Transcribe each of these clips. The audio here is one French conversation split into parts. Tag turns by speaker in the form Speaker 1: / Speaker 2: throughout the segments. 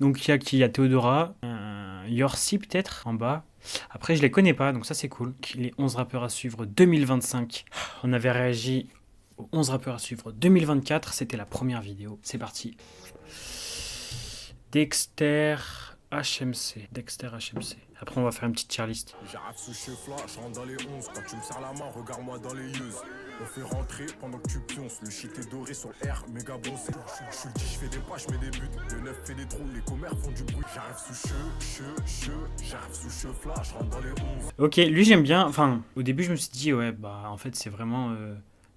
Speaker 1: Donc il y a qui? Il y a Théodora, Yorsi peut-être en bas. Après je les connais pas, donc ça c'est cool. Les 11 rappeurs à suivre 2025. On avait réagi aux 11 rappeurs à suivre 2024, c'était la première vidéo. C'est parti. Dexter HMC. Dexter HMC. Après on va faire une petite tier list.
Speaker 2: J'arrive sous chez Flash, rentre dans les 11. Quand tu me serres la main, regarde-moi dans les yeux. On fait rentrer pendant que tu pionces. Le shit est doré sur R, méga bossé. Je suis le je fais des pas, je mets des buts. Le 9 fait des trous, les commères font du bruit. J'arrive sous j'arrive sous Flash, rentre dans les 11.
Speaker 1: Ok, lui j'aime bien. Enfin, au début je me suis dit, ouais, bah en fait c'est vraiment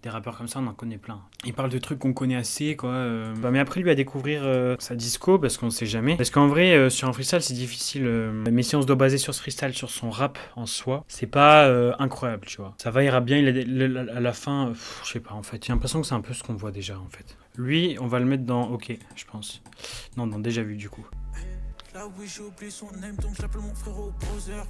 Speaker 1: des rappeurs comme ça, on en connaît plein. Il parle de trucs qu'on connaît assez, quoi. Bah, mais après lui à découvrir sa disco, parce qu'on sait jamais. Parce qu'en vrai, sur un freestyle c'est difficile. Mais si on se doit baser sur ce freestyle, sur son rap en soi, c'est pas incroyable, tu vois. Ça va, ira bien. À la fin, je sais pas en fait. J'ai l'impression que c'est un peu ce qu'on voit déjà en fait. Lui, on va le mettre dans OK, je pense. Non, dans Déjà Vu du coup.
Speaker 3: Là oui j'ai oublié son name donc je l'appelle mon frérot Bowser.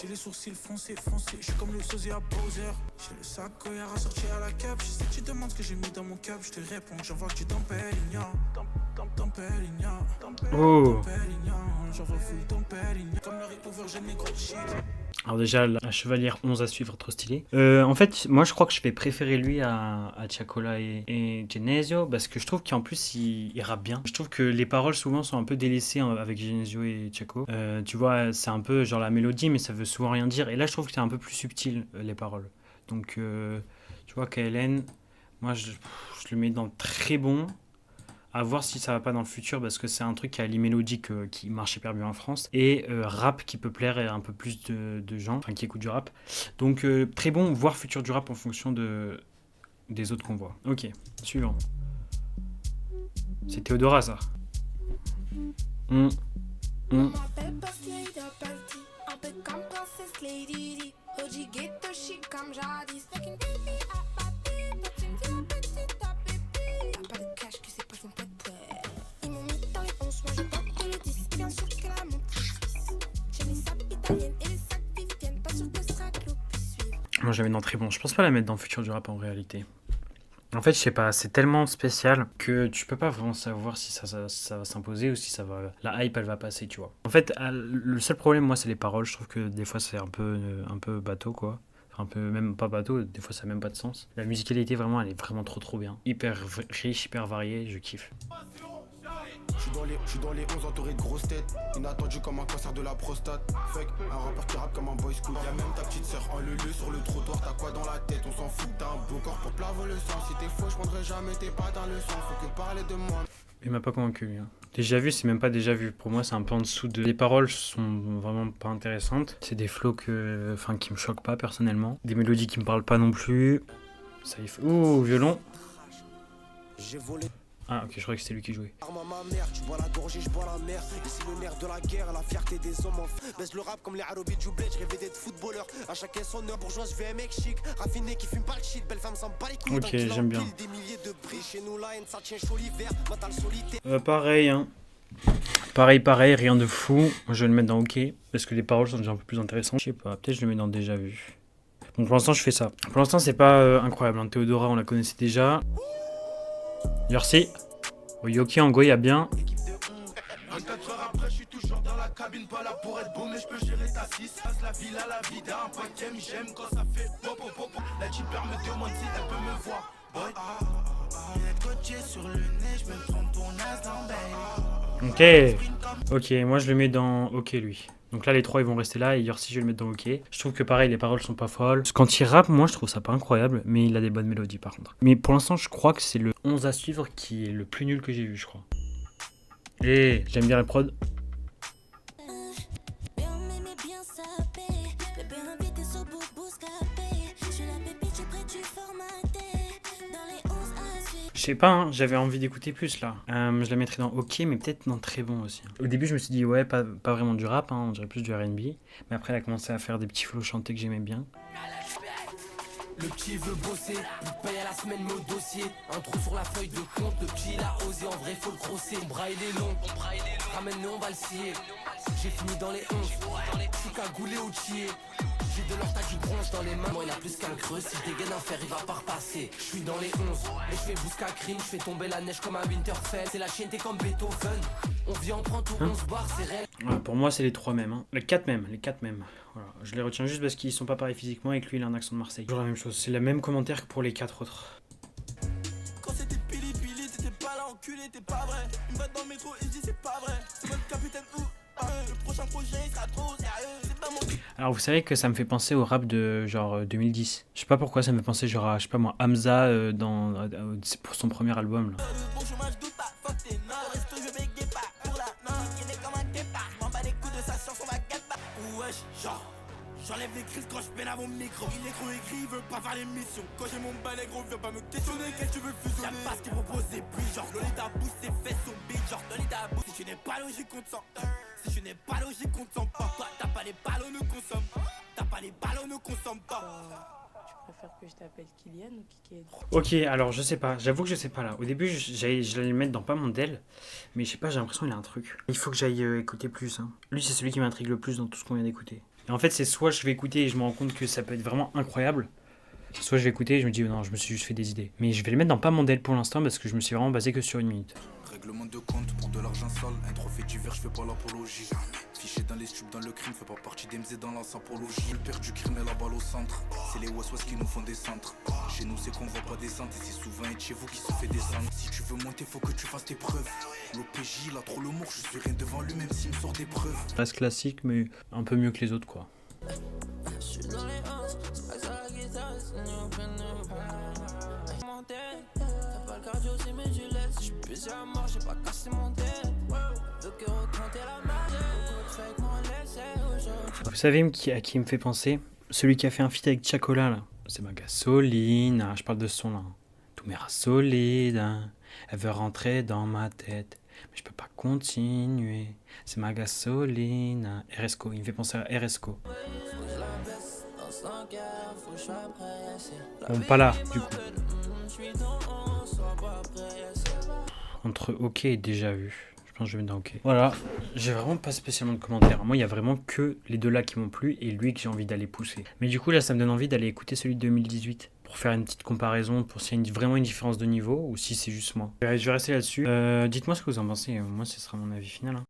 Speaker 3: J'ai les sourcils foncés, je suis comme le sosie à Bowser. J'ai le sac hier assorti à la cape. Je sais que tu demandes ce que j'ai mis dans mon cap. Je te réponds que j'en vois que tu t'empelles igna.
Speaker 1: Oh.
Speaker 3: J'en vois full t'empelles igna. Comme le repover j'ai mes gros shit.
Speaker 1: Alors déjà, la chevalière 11 à suivre, trop stylé. En fait, moi je crois que je vais préférer lui à Tiakola et Genesio, parce que je trouve qu'en plus il rappe bien. Je trouve que les paroles souvent sont un peu délaissées avec Genesio et Tiako. Tu vois, c'est un peu genre la mélodie, mais ça veut souvent rien dire. Et là je trouve que c'est un peu plus subtil, les paroles. Donc tu vois, KLN, moi je le mets dans le très bon. À voir si ça va pas dans le futur, parce que c'est un truc qui a l'imélodique qui marche hyper bien en France, et rap qui peut plaire à un peu plus de gens, enfin qui écoutent du rap. Donc très bon, voir futur du rap en fonction des autres qu'on voit. Ok, suivant. C'est Théodora ça. Moi j'avais dans très bon. Je pense pas la mettre dans le futur du rap en réalité. En fait, je sais pas, c'est tellement spécial que tu peux pas vraiment savoir si ça va s'imposer ou si ça va. La hype elle va passer, tu vois. En fait, le seul problème, moi, c'est les paroles. Je trouve que des fois c'est un peu bateau, quoi. Enfin, un peu même pas bateau, des fois ça a même pas de sens. La musicalité vraiment, elle est vraiment trop bien. Hyper riche, hyper variée, je kiffe.
Speaker 4: Je suis dans les 11 entouré de grosses têtes. Inattendu comme un cancer de la prostate. Fuck, un rappeur qui rappe comme un boy scout. Y'a même ta petite sœur en leu sur le trottoir. T'as quoi dans la tête? On s'en fout, t'as un beau corps pour plavo le sang. Si t'es faux, je prendrai jamais tes pas dans le sang. Faut que parler de moi.
Speaker 1: Il m'a pas convaincu, lui. Hein. Déjà vu, c'est même pas déjà vu. Pour moi, c'est un peu en dessous de. Les paroles sont vraiment pas intéressantes. C'est des flows qui me choquent pas personnellement. Des mélodies qui me parlent pas non plus. Ça y fait. Ouh, violon.
Speaker 4: J'ai volé.
Speaker 1: Ah, ok, je croyais que c'était lui qui jouait.
Speaker 4: Arme à ma mère, tu bois la gorgée, je bois la mer. Ici le nerf de la guerre, la fierté des hommes. Baisse le rap comme les Arabies du bled, je rêvais d'être footballeur. À chacun son heure, bourgeois, je vais un mec chic. Raffiné qui fume pas le shit, belle femme sans pas les couilles.
Speaker 1: Ok, j'aime bien.
Speaker 4: Des milliers de prix chez nous, la haine, ça tient chaud l'hiver. Mental solitaire.
Speaker 1: Pareil, hein. Pareil, rien de fou. Moi, je vais le mettre dans OK, parce que les paroles sont déjà un peu plus intéressantes. Je sais pas, peut-être je le mets dans Déjà Vu. Donc pour l'instant, je fais ça. Pour l'instant, c'est pas incroyable. Hein. Théodora, on la connaissait déjà. Merci. Au Yoki en Go, il y a bien.
Speaker 3: 24 heures après, je suis toujours dans la cabine, pas là pour être beau, mais je peux gérer ta 6. Passe la ville à la vida, un pote qui aime, j'aime quand ça fait pop. La tipper me demande si elle peut me voir. Boy, coaché sur le nez, je me prends pour Nas dans
Speaker 1: Ok, moi je le mets dans OK lui. Donc là les trois ils vont rester là et Yorsi je vais le mettre dans OK. Je trouve que pareil les paroles sont pas folles. Parce que quand il rappe, moi je trouve ça pas incroyable, mais il a des bonnes mélodies par contre. Mais pour l'instant je crois que c'est le 11 à suivre qui est le plus nul que j'ai vu je crois. Et j'aime bien la prod. Je sais pas, hein, j'avais envie d'écouter plus là. Je la mettrais dans OK, mais peut-être dans très bon aussi. Au début, je me suis dit, ouais, pas vraiment du rap, hein, on dirait plus du RB. Mais après, elle a commencé à faire des petits flows chantés que j'aimais bien.
Speaker 5: Le petit veut bosser, il paye à la semaine mon dossier. Un trou sur la feuille de compte, le petit il a osé, en vrai faut le crosser. Mon bras il est long, ramène-le on va le scier. J'ai fini dans les 11, je suis cagoulé au tier. J'ai de l'or, t'as du bronze dans les mains. Moi, il a plus qu'un creux. Si je dégaine un fer, il va pas repasser. Je suis dans les 11. Et je fais bousca crime. Je fais tomber la neige comme un Winterfell. C'est la chienne, t'es comme Beethoven. On vient, on prend tout, on se barre, c'est réel.
Speaker 1: Ouais, pour moi, c'est les 3 mêmes. Hein. Les 4 mêmes. Voilà. Je les retiens juste parce qu'ils sont pas pareils physiquement et que lui, il a un accent de Marseille. Toujours la même chose. C'est le même commentaire que pour les 4 autres.
Speaker 3: Quand c'était pili pili, t'étais pas là, enculé, t'es pas vrai. Il me va dans le métro et je dis c'est pas vrai. C'est votre capitaine ou le prochain projet il sera trop sérieux. C'est pas mon.
Speaker 1: Alors, vous savez que ça me fait penser au rap de genre 2010. Je sais pas pourquoi ça me fait penser genre à, je sais pas moi, Hamza pour son premier album. Là.
Speaker 3: Bon chômage, doute pas, fuck tes nains. Resto, je vais guépa pour la main. Il est comme un guépard. Je m'en bats les coups de sa science, on va guépard. Wesh, genre. J'enlève les crises quand je peine à mon micro. Il est gros écrit, il veut pas faire l'émission. Quand j'ai mon balai gros, viens pas me questionner. Qu'est-ce que tu veux fusionner? J'aime pas ce qu'il propose, c'est plus genre. Lolita boost, ses fesses sont big. Genre, Lolita boost. Si tu n'es pas logique, on te sent. Si tu n'es pas logique, on te sent pas. Toi, t'as pas les ballons, ne consomme. T'as pas les ballons, ne consomme pas.
Speaker 6: Tu préfères que je t'appelle Kylian ou Kiked?
Speaker 1: Ok, alors je sais pas. J'avoue que je sais pas là. Au début, je l'allais le mettre dans pas mon del. Mais je sais pas, j'ai l'impression qu'il a un truc. Il faut que j'aille écouter plus. Hein. Lui, c'est celui qui m'intrigue le plus dans tout ce qu'on vient d'écouter. Et en fait, c'est soit je vais écouter et je me rends compte que ça peut être vraiment incroyable, soit je vais écouter et je me dis oh non, je me suis juste fait des idées. Mais je vais le mettre dans pas mon del pour l'instant parce que je me suis vraiment basé que sur 1 minute.
Speaker 7: Règlement de compte pour de l'argent sale. Un trophée divers, je fais pas l'apologie. Fiché dans les stupes, dans le crime, fait pas partie d'MZ dans la symbologie. Le père du crime et la balle au centre. C'est les waswas qui nous font descendre. Chez nous, c'est qu'on voit pas descendre. Et c'est souvent être chez vous qui se fait descendre. Si tu veux monter, faut que tu fasses tes preuves. L'OPJ, il a trop l'humour, je suis rien devant lui, même s'il me sort des preuves.
Speaker 1: Reste classique, mais un peu mieux que les autres quoi. Vous savez à qui il me fait penser? Celui qui a fait un feat avec Chacola là. C'est ma gasoline. Je parle de ce son là. Tout m'era solide. Hein. Elle veut rentrer dans ma tête. Mais je peux pas continuer. C'est ma gasoline. RSCO. Il me fait penser à RSCO. Bon, pas là, du coup. Entre OK et déjà vu. Je pense que je vais mettre dans OK. Voilà, j'ai vraiment pas spécialement de commentaires. Moi, il y a vraiment que les deux là qui m'ont plu et lui que j'ai envie d'aller pousser. Mais du coup, là, ça me donne envie d'aller écouter celui de 2018 pour faire une petite comparaison, pour s'il y a vraiment une différence de niveau ou si c'est juste moi. Je vais rester là-dessus. Dites-moi ce que vous en pensez. Moi, ce sera mon avis final. Hein.